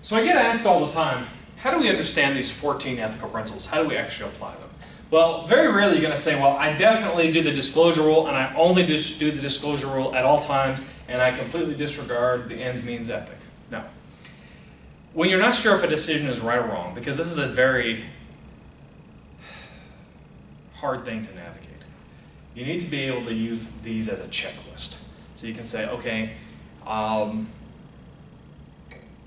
So I get asked all the time, how do we understand these 14 ethical principles? How do we actually apply them? Well, very rarely you're going to say, well, I definitely do the disclosure rule, and I only just do the disclosure rule at all times, and I completely disregard the ends means ethic. No. When you're not sure if a decision is right or wrong, because this is a very hard thing to navigate, you need to be able to use these as a checklist. So you can say, okay,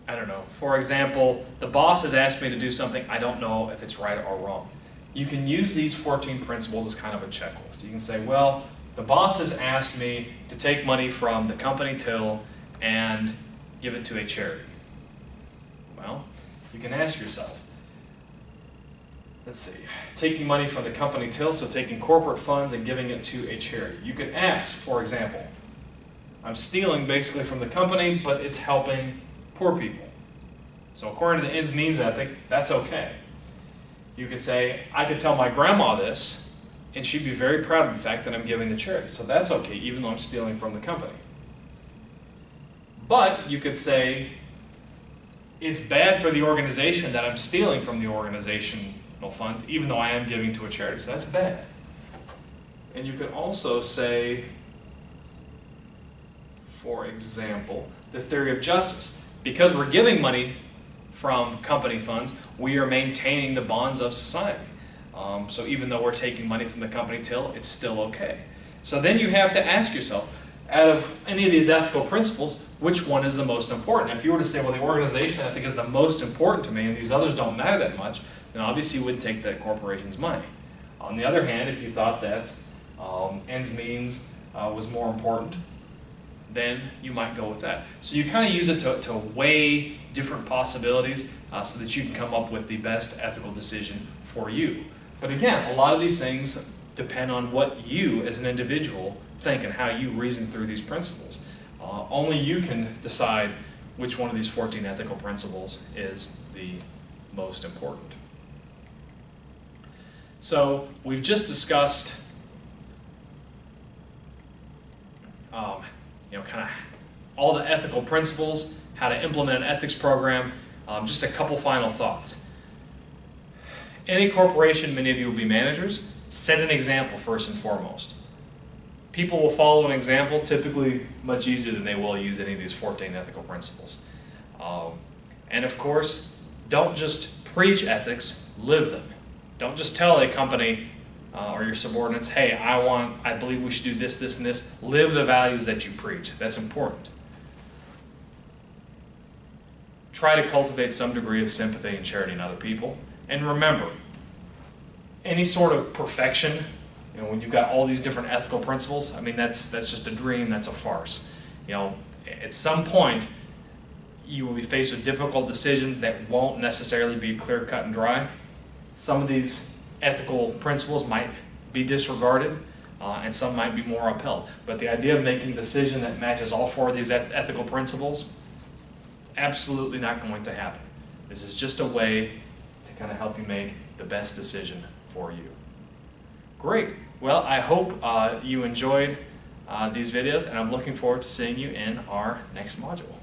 I don't know, for example, the boss has asked me to do something, I don't know if it's right or wrong. You can use these 14 principles as kind of a checklist. You can say, well, the boss has asked me to take money from the company till and give it to a charity. Well, you can ask yourself, let's see, taking money from the company till, so taking corporate funds and giving it to a charity. You could ask, for example, I'm stealing basically from the company, but it's helping poor people. So according to the ends means ethic, that's okay. You could say, I could tell my grandma this, and she'd be very proud of the fact that I'm giving the charity. So that's okay, even though I'm stealing from the company. But you could say, it's bad for the organization that I'm stealing from the organizational funds, even though I am giving to a charity. So that's bad. And you could also say, for example, the theory of justice. Because we're giving money from company funds, we are maintaining the bonds of society. So even though we're taking money from the company till, it's still okay. So then you have to ask yourself, out of any of these ethical principles, which one is the most important? If you were to say, well, the organization ethic is the most important to me and these others don't matter that much, then obviously you wouldn't take that corporation's money. On the other hand, if you thought that ends means was more important, then you might go with that. So you kind of use it to weigh different possibilities so that you can come up with the best ethical decision for you. But again, a lot of these things depend on what you as an individual think and how you reason through these principles. Only you can decide which one of these 14 ethical principles is the most important. So we've just discussed kind of all the ethical principles, how to implement an ethics program. Just a couple final thoughts. Any corporation, many of you will be managers, set an example first and foremost. People will follow an example typically much easier than they will use any of these 14 ethical principles. And of course, don't just preach ethics, live them. Don't just tell a company or your subordinates, hey, I believe we should do this, this, and this. Live the values that you preach. That's important. Try to cultivate some degree of sympathy and charity in other people. And remember, any sort of perfection, when you've got all these different ethical principles, I mean, that's just a dream, that's a farce. At some point, you will be faced with difficult decisions that won't necessarily be clear, cut, and dry. Some of these ethical principles might be disregarded, and some might be more upheld. But the idea of making a decision that matches all four of these ethical principles, absolutely not going to happen. This is just a way to kind of help you make the best decision for you. Great. Well, I hope you enjoyed these videos, and I'm looking forward to seeing you in our next module.